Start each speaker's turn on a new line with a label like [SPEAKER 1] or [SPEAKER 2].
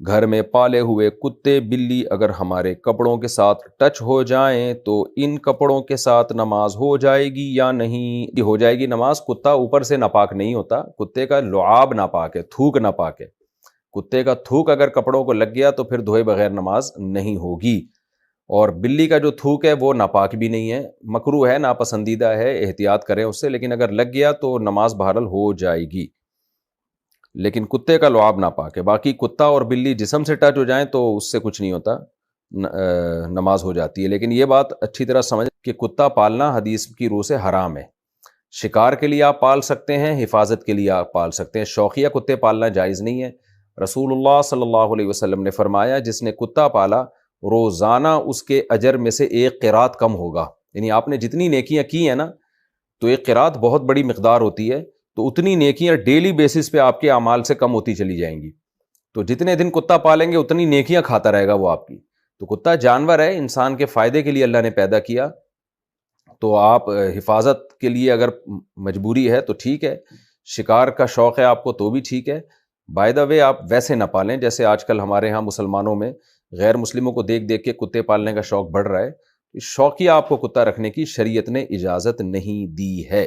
[SPEAKER 1] گھر میں پالے ہوئے کتے بلی اگر ہمارے کپڑوں کے ساتھ ٹچ ہو جائیں تو ان کپڑوں کے ساتھ نماز ہو جائے گی یا نہیں؟ ہو جائے گی نماز۔ کتا اوپر سے ناپاک نہیں ہوتا، کتے کا لعاب ناپاک ہے، تھوک ناپاک ہے۔ کتے کا تھوک اگر کپڑوں کو لگ گیا تو پھر دھوئے بغیر نماز نہیں ہوگی، اور بلی کا جو تھوک ہے وہ ناپاک بھی نہیں ہے، مکروہ ہے، ناپسندیدہ ہے، احتیاط کریں اس سے، لیکن اگر لگ گیا تو نماز بہرحال ہو جائے گی، لیکن کتے کا لعاب ناپاک ہے۔ باقی کتا اور بلی جسم سے ٹچ ہو جائیں تو اس سے کچھ نہیں ہوتا، نماز ہو جاتی ہے۔ لیکن یہ بات اچھی طرح سمجھ کہ کتا پالنا حدیث کی روح سے حرام ہے۔ شکار کے لیے آپ پال سکتے ہیں، حفاظت کے لیے آپ پال سکتے ہیں، شوقیہ کتے پالنا جائز نہیں ہے۔ رسول اللہ صلی اللہ علیہ وسلم نے فرمایا جس نے کتا پالا روزانہ اس کے اجر میں سے 1 قرات کم ہوگا، یعنی آپ نے جتنی نیکیاں کی ہیں نا، تو 1 قرات بہت بڑی مقدار ہوتی ہے، تو اتنی نیکیاں ڈیلی بیسس پہ آپ کے اعمال سے کم ہوتی چلی جائیں گی۔ تو جتنے دن کتا پالیں گے اتنی نیکیاں کھاتا رہے گا وہ آپ کی۔ تو کتا جانور ہے، انسان کے فائدے کے لیے اللہ نے پیدا کیا، تو آپ حفاظت کے لیے اگر مجبوری ہے تو ٹھیک ہے، شکار کا شوق ہے آپ کو تو بھی ٹھیک ہے۔ بائی دا وے آپ ویسے نہ پالیں جیسے آج کل ہمارے ہاں مسلمانوں میں غیر مسلموں کو دیکھ دیکھ کے کتے پالنے کا شوق بڑھ رہا ہے۔ شوقیہ آپ کو کتا رکھنے کی شریعت نے اجازت نہیں دی ہے۔